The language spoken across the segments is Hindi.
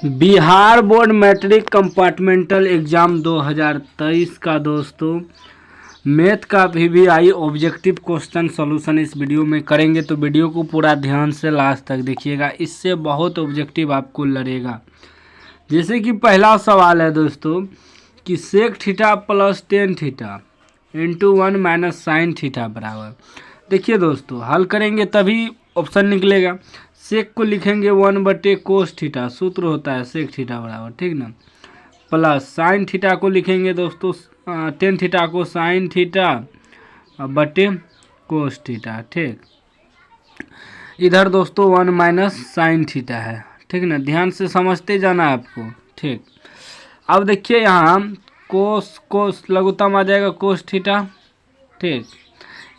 Bihar board matric compartmental exam 2023 का दोस्तों मैथ का वीवीआई ऑब्जेक्टिव क्वेश्चन सॉल्यूशन इस वीडियो में करेंगे। तो वीडियो को पूरा ध्यान से लास्ट तक देखिएगा, इससे बहुत ऑब्जेक्टिव आपको लड़ेगा। जैसे कि पहला सवाल है दोस्तों कि sec theta plus tan theta into 1 minus sine theta बराबर। देखिए दोस्तों, हल करेंगे तभी ऑप्शन निकलेगा। सेक को लिखेंगे 1/कोस थीटा, सूत्र होता है सेक थीटा बराबर, ठीक ना, प्लस साइन थीटा को लिखेंगे दोस्तों टेन थीटा को साइन थीटा बटे कोस थीटा, ठीक। इधर दोस्तों 1 माइनस साइन थीटा है, ठीक ना, ध्यान से समझते जाना आपको, ठीक। अब देखिए यहाँ कोस कोस लघुत्तम आ जाएगा कोस थीटा, ठीक।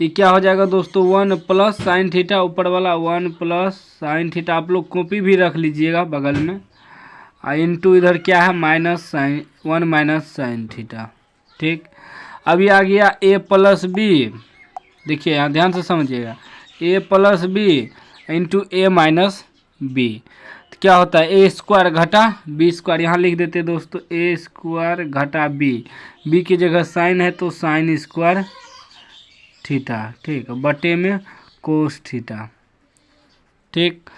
ये क्या हो जाएगा दोस्तों 1 प्लस साइन थीटा, ऊपर वाला 1 प्लस साइन थीटा, आप लोग कॉपी भी रख लीजिएगा बगल में। इंटू इधर क्या है minus sine 1 minus sine theta, ठीक। अभी आ गया ए प्लस बी, देखिए यहाँ ध्यान से समझिएगा, ए प्लस बी इंटू ए माइनस बी। क्या होता है ए स्क्वायर घटा बी स्क्वायर, यहाँ लिख देते दोस्तों ए स्क्वायर घटा बी, बी की जगह साइन है तो साइन स्क्वायर थीटा, ठीक, बटे में कोस थीटा, ठीक।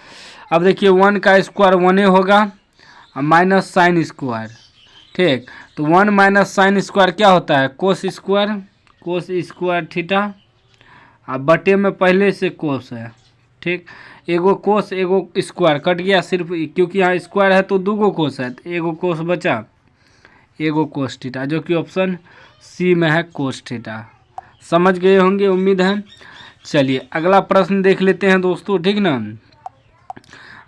अब देखिए 1 का स्क्वायर 1 होगा माइनस साइन स्क्वायर, ठीक। तो 1 माइनस साइन स्क्वायर क्या होता है कोस स्क्वायर थीटा, अब बटे में पहले से कोस है, ठीक। एगो कोस एगो स्क्वायर कट गया सिर्फ, क्योंकि यहाँ स्क्वायर है तो दूगो कोस है, तो एगो कोस बचा, एगो कोस थीटा, जो कि ऑप्शन सी में है कोस थीटा। समझ गए होंगे उम्मीद है। चलिए अगला प्रश्न देख लेते हैं दोस्तों, ठीक ना।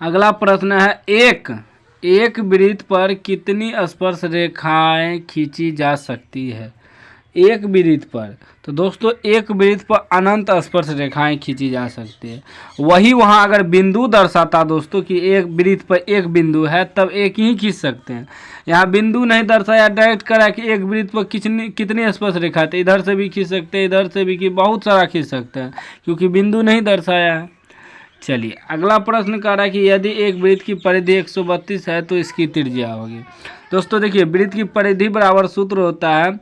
अगला प्रश्न है एक वृत्त पर कितनी स्पर्श रेखाएं खींची जा सकती है। एक वृत्त पर, तो दोस्तों एक वृत्त पर अनंत स्पर्श रेखाएं खींची जा सकती है। वही वहाँ अगर बिंदु दर्शाता दोस्तों कि एक वृत्त पर एक बिंदु है, तब एक ही खींच सकते हैं। यहाँ बिंदु नहीं दर्शाया, डायरेक्ट करा कि एक वृत्त पर कितनी स्पर्श रेखा थे, इधर से भी खींच सकते हैं, इधर से भी कि बहुत सारा खींच सकते हैं, क्योंकि बिंदु नहीं दर्शाया है। चलिए अगला प्रश्न कह रहा है कि यदि एक वृत्त की परिधि 132 है तो इसकी त्रिज्या होगी। दोस्तों देखिए वृत्त की परिधि बराबर सूत्र होता है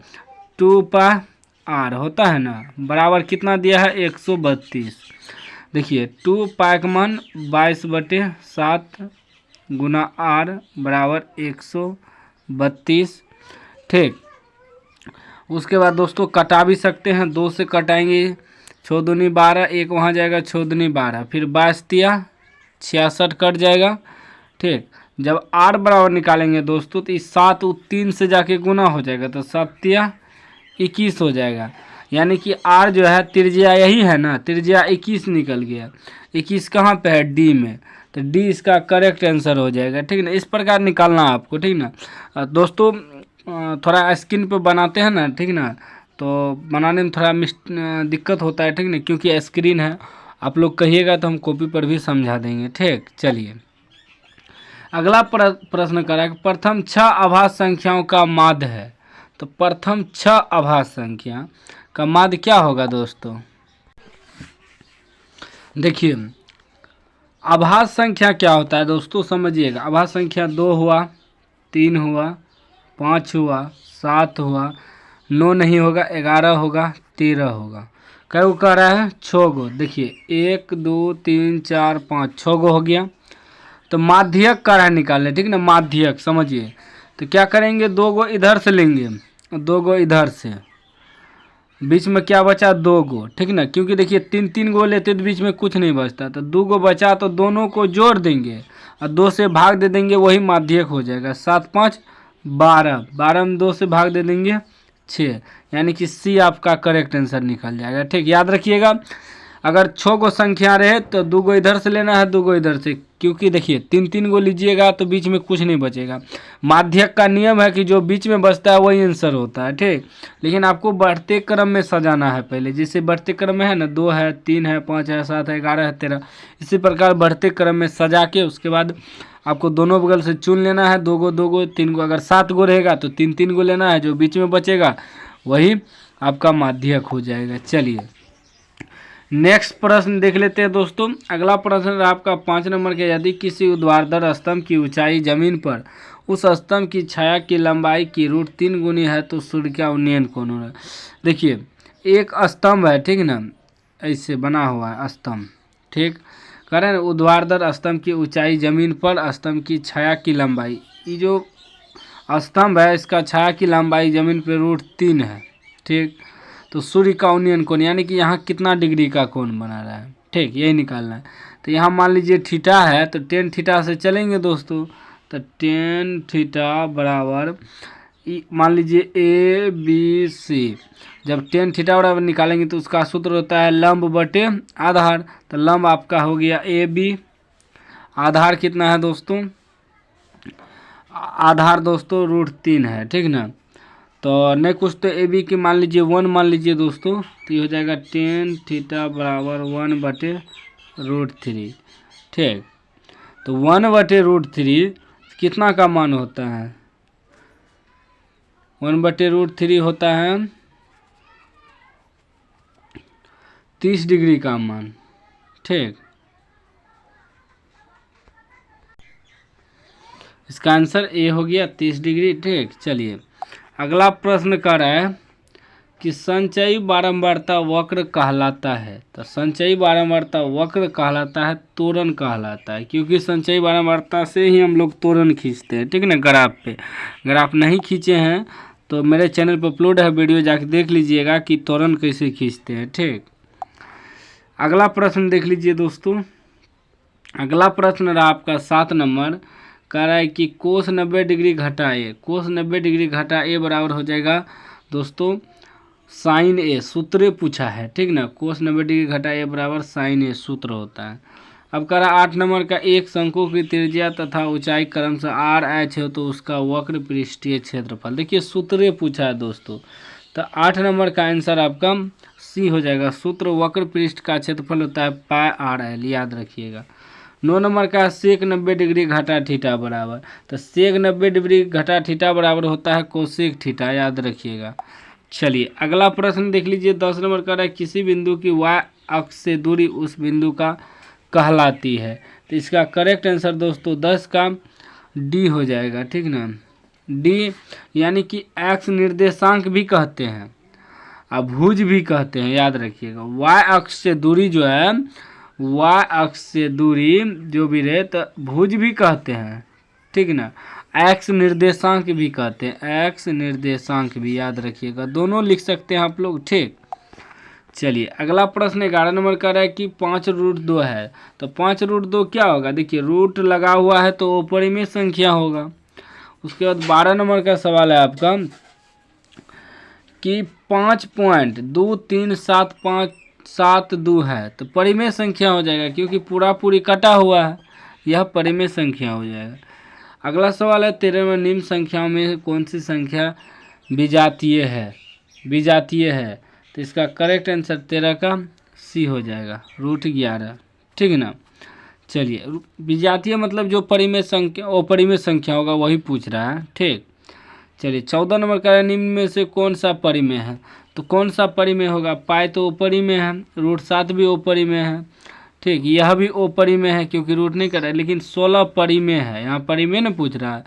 2πr होता है ना, बराबर कितना दिया है 132। देखिए 2π का मान 22/7 गुना r बराबर 132, ठीक। उसके बाद दोस्तों कटा भी सकते हैं, 2 से कटाएंगे 6 दूनी 12, एक वहाँ जाएगा 6 दूनी 12, फिर 22 66 कट जाएगा, ठीक। जब r बराबर निकालेंगे दोस्तों तो इस 7 3 से जाके गुना हो जाएगा, तो 7 21 हो जाएगा। यानी कि r जो है त्रिज्या यही है ना, त्रिज्या 21 निकल गया। 21 कहाँ पे है डी में, तो डी इसका करेक्ट आंसर हो जाएगा, ठीक ना। इस प्रकार निकालना आपको, ठीक ना। दोस्तों थोड़ा स्क्रीन पे बनाते हैं ना, ठीक ना, तो बनाने में थोड़ा दिक्कत होता है, ठीक ना, क्योंकि स्क्रीन है। आप लोग कहिएगा तो हम कॉपी पर भी समझा देंगे, ठीक। चलिए अगला प्रश्न करा कि प्रथम 6 आभास संख्याओं का माध्य है। तो प्रथम 6 आभास संख्या का माध्य क्या होगा दोस्तों। देखिए आभास संख्या क्या होता है दोस्तों, समझिएगा। आभास संख्या 2 हुआ, 3 हुआ, 5 हुआ, 7 हुआ, 9 नहीं होगा, 11 होगा, 13 होगा। कै गो कह रहा है 6 गो। देखिए 1 2 3 4 5 6 गो हो गया। तो माध्यक का है निकालने, ठीक ना, माध्यक समझिए। तो क्या करेंगे 2 गो इधर से लेंगे, 2 गो इधर से, बीच में क्या बचा 2 गो, ठीक ना, क्योंकि देखिए 3 गो लेते तो बीच में कुछ नहीं बचता, तो 2 गो बचा तो दोनों को जोड़ देंगे और 2 से भाग दे देंगे, वही माध्यक हो जाएगा। 7 5 12, 12 में 2 से भाग दे देंगे 6, यानी कि सी आपका करेक्ट आंसर निकल जाएगा, ठीक। याद रखिएगा अगर 6 गो संख्या रहे तो 2 गो इधर से लेना है, 2 गो इधर से, क्योंकि देखिए 3 गो लीजिएगा तो बीच में कुछ नहीं बचेगा। माध्यक का नियम है कि जो बीच में बचता है वही आंसर होता है, ठीक। लेकिन आपको बढ़ते क्रम में सजाना है पहले, जैसे बढ़ते क्रम में है ना 2 है, 3 है, 5 है, 7 है, 11 है, 13, इसी प्रकार बढ़ते क्रम में सजा के उसके बाद आपको दोनों बगल से चुन लेना है 2 गो 2 गो 3 गो। अगर 7 गो रहेगा तो 3 गो लेना है, जो बीच में बचेगा वही आपका माध्यक हो जाएगा। चलिए नेक्स्ट प्रश्न देख लेते हैं दोस्तों। अगला प्रश्न है आपका 5 नंबर के, यदि किसी ऊर्ध्वाधर स्तंभ की ऊंचाई जमीन पर उस स्तंभ की छाया की लंबाई की √3 गुनी है तो सूर्य का उन्नयन कौन हो रहा है। देखिए एक स्तंभ है, ठीक ना, ऐसे बना हुआ है स्तंभ, ठीक, कह रहे हैं ऊर्ध्वाधर स्तंभ की ऊंचाई जमीन पर स्तंभ की छाया की लंबाई, ये जो स्तंभ है इसका छाया की लंबाई जमीन पे √3 है, ठीक। तो सूर्य का उन्नयन कोण यानी कि यहाँ कितना डिग्री का कोण बना रहा है, ठीक, यही निकालना है। तो यहाँ मान लीजिए थीटा है तो टेन थीटा से चलेंगे दोस्तों, तो टेन थीटा बराबर मान लीजिए ABC, जब टेन थीटा बराबर निकालेंगे तो उसका सूत्र होता है लंब बटे आधार। तो लंब आपका हो गया AB, आधार कितना है दोस्तों, आधार दोस्तों √3 है, ठीक ना। तो नहीं कुछ तो AB की मान लीजिए 1 मान लीजिए दोस्तों, तो ये हो जाएगा टेन थीटा बराबर 1 बटे √3, ठीक। तो 1 बटे √3 कितना का मान होता है, 1 बटे √3 होता है 30 डिग्री का मान, ठीक। इसका आंसर ए हो गया 30 डिग्री, ठीक। चलिए अगला प्रश्न कर रहा है कि संचयी बारंबारता वक्र कहलाता है। तो संचयी बारंबारता वक्र कहलाता है, त्वरण कहलाता है, क्योंकि संचयी बारंबारता से ही हम लोग त्वरण खींचते हैं, ठीक ना। ग्राफ पे ग्राफ नहीं खींचे हैं तो मेरे चैनल पर अपलोड है वीडियो, जाके देख लीजिएगा कि त्वरण कैसे खींचते हैं, ठीक। अगला प्रश्न देख लीजिए दोस्तों। अगला प्रश्न रहा आपका 7 नंबर, कह रहा है कि कोस 90 डिग्री घटा ए, कोस 90 डिग्री घटा ए बराबर हो जाएगा दोस्तों साइन ए, सूत्र पूछा है, ठीक ना। कोस 90 डिग्री घटा ए बराबर साइन ए सूत्र होता है। अब कह रहा 8 नंबर का, एक शंकु की त्रिज्या तथा ऊंचाई क्रमशः R H हो तो उसका वक्र पृष्ठीय क्षेत्रफल, देखिए सूत्र पूछा है दोस्तों। तो 8 नंबर का आंसर आपका सी हो जाएगा, सूत्र वक्र पृष्ठ का क्षेत्रफल होता है πRL, याद रखिएगा। 9 नंबर का सेक 90 डिग्री घटा थीटा बराबर, तो सेक 90 डिग्री घटा थीटा बराबर होता है कोसेक थीटा, याद रखिएगा। चलिए अगला प्रश्न देख लीजिए। 10 नंबर का है किसी बिंदु की y अक्ष से दूरी उस बिंदु का कहलाती है। तो इसका करेक्ट आंसर दोस्तों 10 का डी हो जाएगा, ठीक ना। डी यानी कि एक्स निर्देशांक भी कहते हैं, अब भुज भी कहते हैं, याद रखिएगा। y अक्ष से दूरी जो है, y अक्ष से दूरी जो भी रहे तो भुज भी कहते हैं, ठीक ना। एक्स निर्देशांक भी कहते हैं, एक्स निर्देशांक भी, याद रखिएगा, दोनों लिख सकते हैं आप लोग, ठीक। चलिए अगला प्रश्न 11 नंबर का है कि 5√2 है। तो 5√2 क्या होगा, देखिए रूट लगा हुआ है तो अपरिमेय संख्या होगा। उसके बाद 12 नंबर का सवाल है आपका कि 5.23752 है तो परिमेय संख्या हो जाएगा, क्योंकि पूरा पूरी कटा हुआ है, यह परिमेय संख्या हो जाएगा। अगला सवाल है 13 में निम्न संख्याओं में कौन सी संख्या विजातीय है, विजातीय है। तो इसका करेक्ट आंसर 13 का सी हो जाएगा, √11, ठीक ना। चलिए विजातीय मतलब जो परिमेय संख्या अपरिमेय संख्या होगा वही पूछ रहा है, ठीक। चलिए 14 नंबर का निम्न में से कौन सा परिमेय है। तो कौन सा परिमेय होगा, पाई तो अपरिमेय है, √7 भी अपरिमेय है, ठीक। यह भी अपरिमेय है क्योंकि रूट नहीं कर रहा है, लेकिन 16 परिमेय है, यहाँ परिमेय ना पूछ रहा है।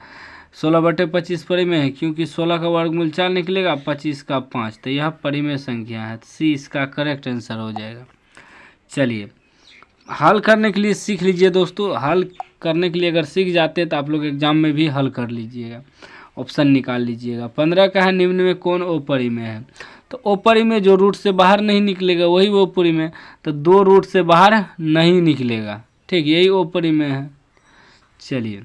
16/25 परिमेय है, क्योंकि 16 का वर्गमूल 4 निकलेगा, 25 का 5, तो यह परिमेय संख्या है, सी इसका करेक्ट आंसर हो जाएगा। चलिए हल करने के लिए सीख लीजिए दोस्तों, हल करने के लिए अगर सीख जाते हैं तो आप लोग एग्जाम में भी हल कर लीजिएगा, ऑप्शन निकाल लीजिएगा। 15 का है निम्न में कौन अपरिमेय है। तो अपरिमेय जो रूट से बाहर नहीं निकलेगा वही वो अपरिमेय, तो 2 रूट से बाहर नहीं निकलेगा, ठीक, यही अपरिमेय है। चलिए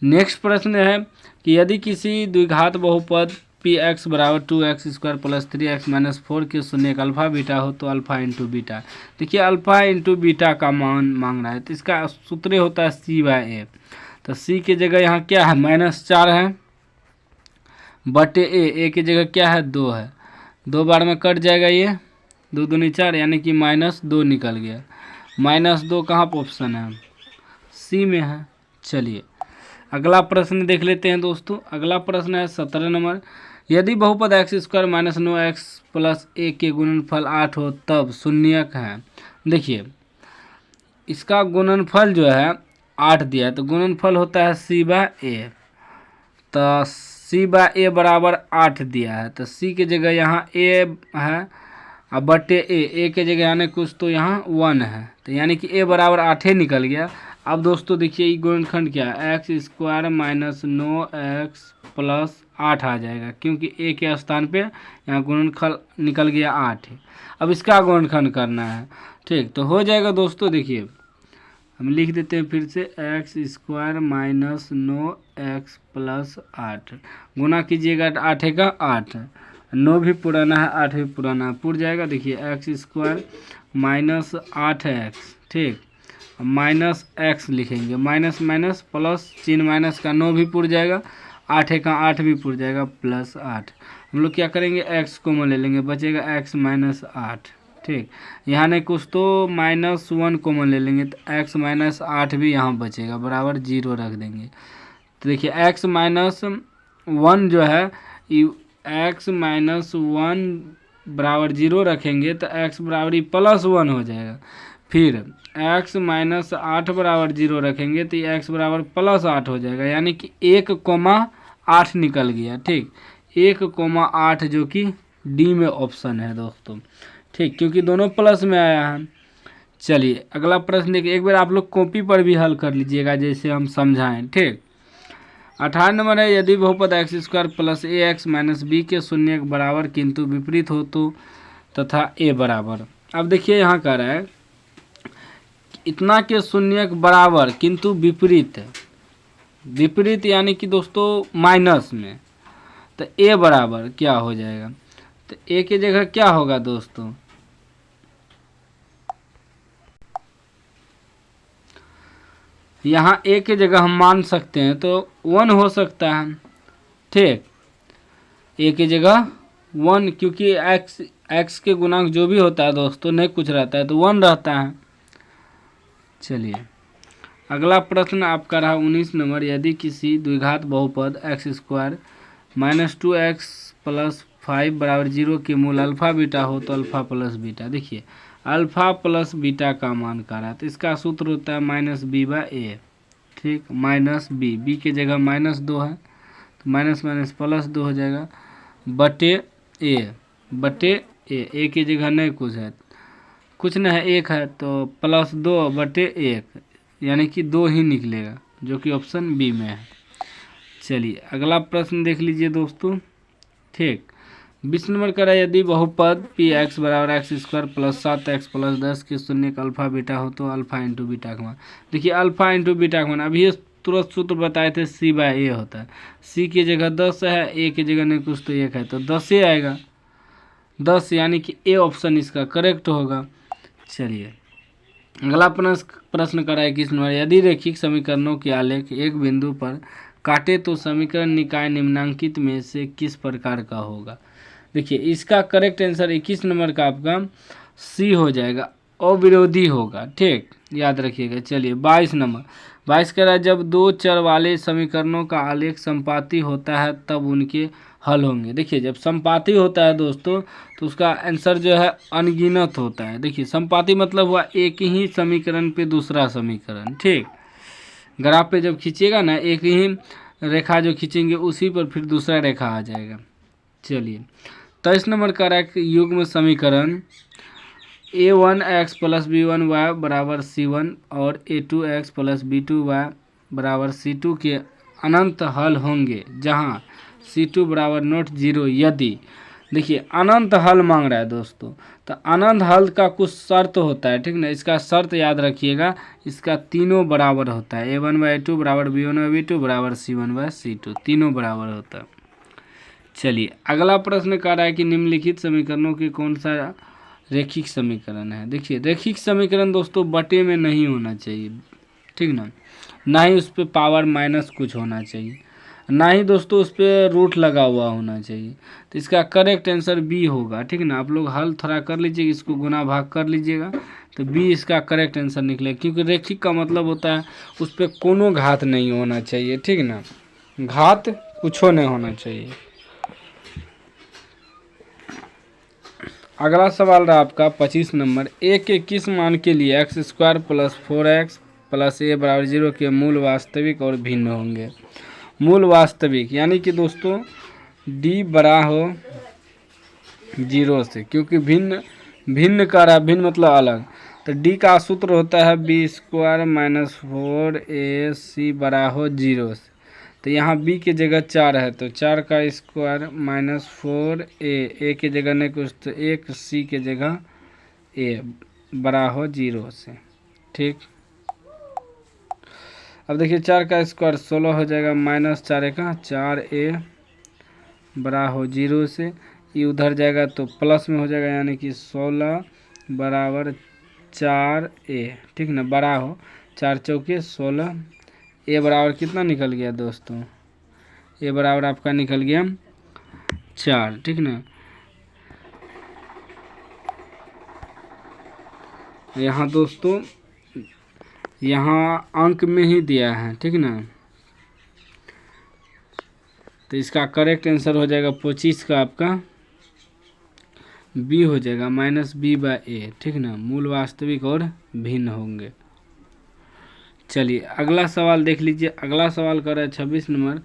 नेक्स्ट प्रश्न है कि यदि किसी द्विघात बहुपद px बराबर 2x² + 3x - 4 के शून्य एक अल्फा बीटा हो तो अल्फा इंटू बीटा, देखिए अल्फा इंटू बीटा का मान मांग रहा है। तो इसका सूत्र होता है c/a, तो c की जगह यहाँ क्या है -4 है बटे a की जगह क्या है 2 है, 2 बार में कट जाएगा, ये 2 दूनी 4 यानी कि -2 निकल गया। -2 कहाँ पर ऑप्शन है, सी में है। चलिए अगला प्रश्न देख लेते हैं दोस्तों। अगला प्रश्न है 17 नंबर यदि बहुपद x square minus 9x plus a के गुणनफल 8 हो तब शून्यक है। देखिए इसका गुणनफल जो है 8 दिया है, तो गुणनफल होता है सी बाय ए, तो सी बाय ए बराबर 8 दिया है, तो सी के जगह यहाँ ए है अब बटे ए के जगह यानी कुछ तो यहाँ 1 है, तो यानी कि ए बराबर 8 निकल गया। अब दोस्तों देखिए ये गुणनखंड क्या है, x square minus 9x plus 8 आ जाएगा, क्योंकि ए के स्थान पे यहाँ गुणनखंड निकल गया 8 है। अब इसका गुणनखंड करना है, ठीक, तो हो जाएगा दोस्तों। देखिए हम लिख देते हैं फिर से, x square minus 9x plus 8 गुना कीजिएगा, 8 का 8, 9 भी पुराना है 8 भी पुराना है, पुर जाएगा। देखिए एक्स स्क्वायर माइनस 8x, ठीक, माइनस x लिखेंगे, माइनस माइनस प्लस, चिन्ह माइनस का 9 भी पुर जाएगा, 8 का 8 भी पुर जाएगा, प्लस 8। हम लोग क्या करेंगे, x कॉमन ले लेंगे, बचेगा x माइनस 8, ठीक, यहाँ नहीं कुछ तो -1 कॉमन ले लेंगे, तो x माइनस 8 भी यहाँ बचेगा, बराबर 0 रख देंगे। तो देखिए x माइनस 1 जो है, x माइनस 1 बराबर 0 रखेंगे तो x बराबर प्लस 1 हो जाएगा। फिर x माइनस 8 बराबर 0 रखेंगे तो x बराबर प्लस 8 हो जाएगा, यानी कि 1,8 निकल गया, ठीक, 1,8 जो कि डी में ऑप्शन है दोस्तों, ठीक, क्योंकि दोनों प्लस में आया है। चलिए अगला प्रश्न देखिए, एक बार आप लोग कॉपी पर भी हल कर लीजिएगा जैसे हम समझाएं, ठीक। 18 नंबर है, यदि बहुपद एक्स स्क्वायर प्लस ए एक्स माइनस बी के शून्य के बराबर किंतु विपरीत हो तो तथा ए बराबर। अब देखिए यहाँ कह रहा है इतना के शून्य के बराबर किंतु विपरीत, विपरीत यानी कि दोस्तों माइनस में, तो ए बराबर क्या हो जाएगा, तो ए की जगह क्या होगा दोस्तों, यहाँ ए की जगह हम मान सकते हैं तो 1 हो सकता है, ठीक, ए की जगह 1, क्योंकि एक्स के गुणांक जो भी होता है दोस्तों नहीं कुछ रहता है तो 1 रहता है। चलिए अगला प्रश्न आपका रहा 19 नंबर, यदि किसी द्विघात बहुपद x square minus 2x plus 5 बराबर 0 के मूल अल्फा बीटा हो तो अल्फा प्लस बीटा। देखिए अल्फा प्लस बीटा का मान का रहा है, तो इसका सूत्र होता है माइनस बी बाय ए, ठीक, माइनस बी के जगह -2 है तो माइनस माइनस प्लस 2 हो जाएगा, बटे ए की जगह नहीं कुछ है, कुछ नहीं है 1 है तो प्लस 2 बटे 1, यानी कि 2 ही निकलेगा जो कि ऑप्शन बी में है। चलिए अगला प्रश्न देख लीजिए दोस्तों, ठीक, 20 नंबर का है, यदि बहुपद पी एक्स बराबर x square plus 7x plus 10 के शून्य का अल्फा बीटा हो तो अल्फा इंटू बीटा का मान। देखिए अल्फा इंटू बीटा का मान अभी तुरंत सूत्र बताए थे, सी बाय ए होता है, सी की जगह 10 है, ए की जगह नहीं कुछ तो 1 है तो 10 ही आएगा, 10, यानी कि ए ऑप्शन इसका करेक्ट होगा। चलिए अगला प्रश्न करा है 21 नंबर, यदि रैखिक समीकरणों के आलेख एक बिंदु पर काटे तो समीकरण निकाय निम्नांकित में से किस प्रकार का होगा। देखिए इसका करेक्ट आंसर 21 नंबर का आपका सी हो जाएगा, अविरोधी होगा, ठीक, याद रखिएगा। चलिए 22 नंबर, 22 कह रहा है, जब दो चर वाले समीकरणों का आलेख संपाती होता है तब उनके हल होंगे। देखिए जब संपाती होता है दोस्तों तो उसका आंसर जो है अनगिनत होता है। देखिए संपाती मतलब हुआ एक ही समीकरण पे दूसरा समीकरण, ठीक, ग्राफ पे जब खींचिएगा ना एक ही रेखा जो खींचेंगे उसी पर फिर दूसरा रेखा आ जाएगा। चलिए 23 नंबर का युग्म समीकरण a1x प्लस b1y बराबर c1 और a2x प्लस b2y बराबर c2 के अनंत हल होंगे जहां c2 बराबर नॉट 0 यदि। देखिए अनंत हल मांग रहा है दोस्तों, तो अनंत हल का कुछ शर्त होता है, ठीक ना, इसका शर्त याद रखिएगा, इसका तीनों बराबर होता है, a1/a2 बराबर b1/b2 बराबर c1/c2, तीनों बराबर होता है। चलिए अगला प्रश्न कह रहा है कि निम्नलिखित समीकरणों के कौन सा रैखिक समीकरण है। देखिए रैखिक समीकरण दोस्तों बटे में नहीं होना चाहिए, ठीक ना ही उस पर पावर माइनस कुछ होना चाहिए, ना ही दोस्तों उस पर रूट लगा हुआ होना चाहिए, तो इसका करेक्ट आंसर बी होगा, ठीक ना। आप लोग हल थोड़ा कर लीजिएगा, इसको गुना भाग कर लीजिएगा तो बी इसका करेक्ट आंसर निकलेगा, क्योंकि रैखिक का मतलब होता है उस पर कोनो घात नहीं होना चाहिए, ठीक ना, घात कुछ नहीं होना चाहिए। अगला सवाल रहा आपका 25 नंबर, ए के किस मान के लिए x square plus 4x plus a बराबर 0 के मूल वास्तविक और भिन्न होंगे। मूल वास्तविक यानी कि दोस्तों डी बड़ा हो 0 से, क्योंकि भिन्न भिन्न का रहा, भिन्न मतलब अलग, तो डी का सूत्र होता है बी स्क्वायर माइनस 4ac बड़ा हो 0 से। तो यहाँ b की जगह 4 है तो 4 का स्क्वायर माइनस 4a की जगह नहीं कुछ तो 1c की जगह a बड़ा हो 0 से। ठीक, अब देखिए 4 का स्क्वायर 16 हो जाएगा माइनस 4 का 4a बड़ा हो 0 से, ये उधर जाएगा तो प्लस में हो जाएगा यानी कि 16 बराबर 4a। ठीक ना, बड़ा हो 4 चौके 16, ए बराबर कितना निकल गया दोस्तों, ए बराबर आपका निकल गया 4। ठीक ना, यहाँ दोस्तों यहाँ अंक में ही दिया है। ठीक ना, तो इसका करेक्ट आंसर हो जाएगा 25 का आपका बी हो जाएगा माइनस बी बाय ए। ठीक ना, मूल वास्तविक और भिन्न होंगे। चलिए अगला सवाल देख लीजिए। अगला सवाल कर रहा है 26 नंबर,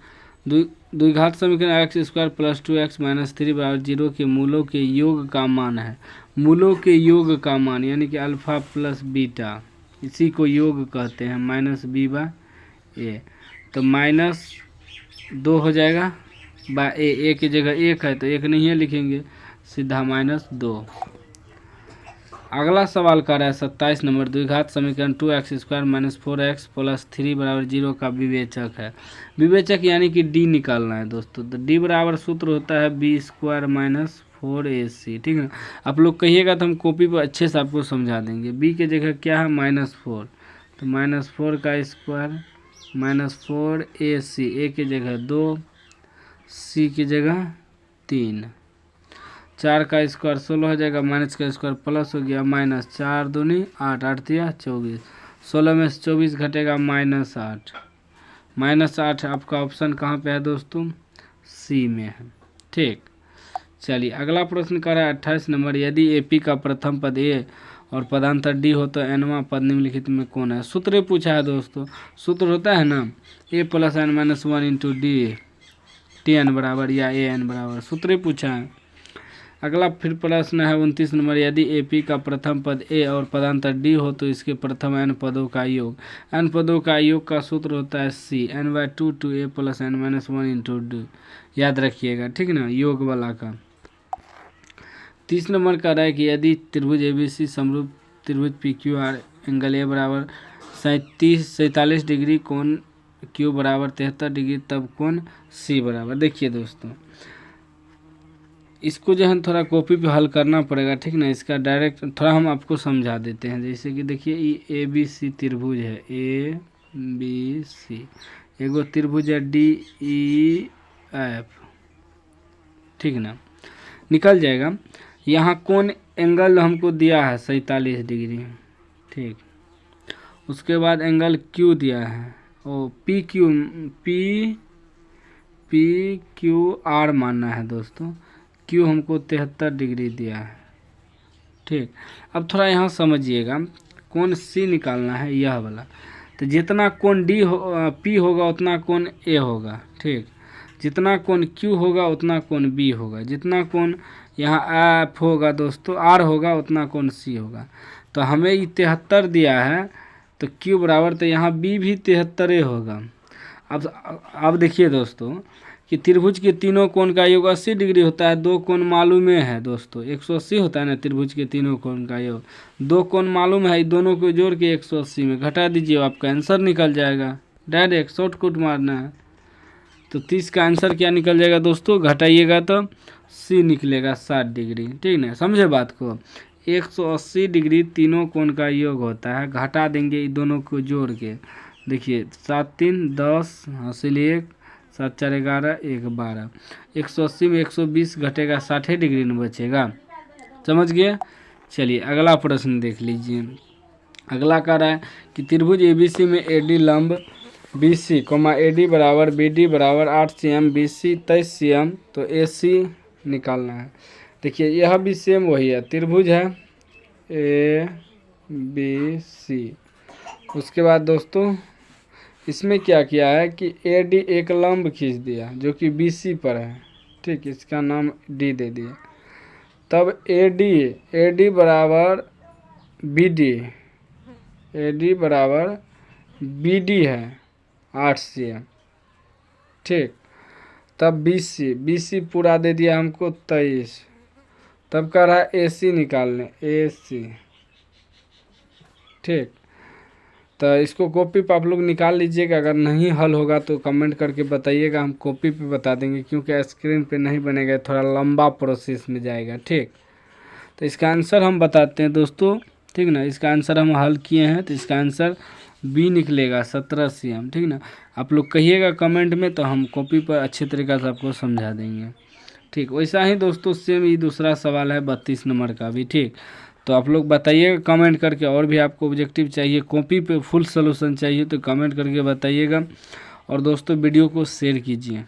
द्विघात समीकरण x square plus 2x minus 3 बराबर 0 के मूलों के योग का मान है। मूलों के योग का मान यानी कि अल्फा प्लस बीटा, इसी को योग कहते हैं, माइनस बी बाय ए। तो माइनस 2 हो जाएगा बाय ए की जगह 1 है तो 1 नहीं है लिखेंगे, सीधा माइनस 2। अगला सवाल कर रहा है 27 नंबर, द्विघात समीकरण 2x square minus 4x plus 3 बराबर 0 का विवेचक है। विवेचक यानी कि डी निकालना है दोस्तों। तो डी बराबर सूत्र होता है बी स्क्वायर माइनस 4ac। ठीक है, आप लोग कहिएगा तो हम कॉपी पर अच्छे से आपको समझा देंगे। बी की जगह क्या है माइनस 4, तो माइनस 4 का स्क्वायर माइनस 4ac, ए की जगह 2, सी की जगह 3, 4 का स्क्वायर 16 हो जाएगा, माइनस का स्क्वायर प्लस हो गया, माइनस 4 दूनी 8, 8 दिया 24, 16 में से 24 घटेगा माइनस 8। माइनस 8 आपका ऑप्शन कहाँ पे है दोस्तों, सी में है। ठीक, चलिए अगला प्रश्न कर रहा है 28 नंबर, यदि एपी का प्रथम पद ए और पदांतर डी हो तो एनवा पद निम्नलिखित में कौन है। सूत्र पूछा है दोस्तों, सूत्र होता है ना a plus n minus 1 into d t n बराबर या ए एन बराबर, सूत्र पूछा है। अगला फिर प्रश्न है 29 नंबर, यदि एपी का प्रथम पद ए और पदांतर डी हो तो इसके प्रथम एन पदों का योग। एन पदों का योग का सूत्र होता है C n by 2 two a plus n minus 1 into d, याद रखिएगा। ठीक ना, योग वाला का। 30 नंबर का रहा है कि यदि त्रिभुज एबीसी समरूप त्रिभुज P Q R angle A बराबर 47 डिग्री, कोण क्यू बराबर 73 डिग्री, तब कोण सी बराबर। देखिए दोस्तों इसको जो है थोड़ा कॉपी पे हल करना पड़ेगा। ठीक ना, इसका डायरेक्ट थोड़ा हम आपको समझा देते हैं। जैसे कि देखिए ये ए बी सी त्रिभुज है, ए बी सी, एगो त्रिभुज है डी ई एफ। ठीक ना, निकल जाएगा। यहाँ कौन एंगल हमको दिया है 47 डिग्री। ठीक, उसके बाद एंगल क्यू दिया है, ओ पी क्यू आर मानना है दोस्तों। क्यू हमको 73 डिग्री दिया है। ठीक, अब थोड़ा यहाँ समझिएगा, कोण सी निकालना है यह वाला। तो जितना कोण डी हो पी होगा उतना कोण ए होगा। ठीक, जितना कोण क्यू होगा उतना कोण बी होगा, जितना कोण यहाँ एफ होगा दोस्तों आर होगा उतना कोण सी होगा। तो हमें ये 73 दिया है तो क्यू बराबर, तो यहाँ बी भी 73 होगा। अब देखिए दोस्तों कि त्रिभुज के तीनों कोण का योग 80 डिग्री होता है। दो कोण मालूम है दोस्तों, 180 होता है ना त्रिभुज के तीनों कोण का योग। दो कोण मालूम है, दोनों को जोड़ के 180 में घटा दीजिए, आपका आंसर निकल जाएगा। डायरेक्ट शॉर्टकट मारना है। तो 30 का आंसर क्या निकल जाएगा दोस्तों, घटाइएगा तो सी निकलेगा 60 डिग्री। ठीक ना, समझे बात को। 180 डिग्री तीनों कोण का योग होता है, घटा देंगे दोनों को जोड़ के। देखिए 7 3 10 हासिल 1 7 4 11 1 12, 180 में 120 घटेगा 60 डिग्री में बचेगा। समझ गए। चलिए अगला प्रश्न देख लीजिए। अगला कह रहा है कि त्रिभुज एबीसी में एडी लंब बीसी कोमा एडी बराबर बीडी बराबर 8 cm, बीसी 23 cm, तो एसी निकालना है। देखिए यह भी सेम वही है, त्रिभुज है ABC। उसके बाद दोस्तों इसमें क्या किया है कि AD एक लंब खींच दिया जो कि BC पर है, ठीक, इसका नाम D दे दिया। तब AD बराबर BD है 8 cm, ठीक। तब BC पूरा दे दिया हमको 23। तब कह रहा है AC निकालने, AC, ठीक। तो इसको कॉपी पे आप लोग निकाल लीजिएगा, अगर नहीं हल होगा तो कमेंट करके बताइएगा, हम कॉपी पे बता देंगे, क्योंकि स्क्रीन पे नहीं बनेगा, थोड़ा लंबा प्रोसेस में जाएगा, ठीक। तो इसका आंसर हम बताते हैं दोस्तों, ठीक ना। इसका आंसर हम हल किए हैं, तो इसका आंसर B निकलेगा 17 cm, ठीक ना। आप लोग कहिएगा कमेंट में, तो हम कॉपी पर अच्छे तरीक़े से आपको समझा देंगे, ठीक। वैसा ही दोस्तों सेम ये दूसरा सवाल है 32 नंबर का भी, ठीक। तो आप लोग बताइएगा कमेंट करके, और भी आपको ऑब्जेक्टिव चाहिए, कॉपी पे फुल सॉल्यूशन चाहिए तो कमेंट करके बताइएगा। और दोस्तों वीडियो को शेयर कीजिए।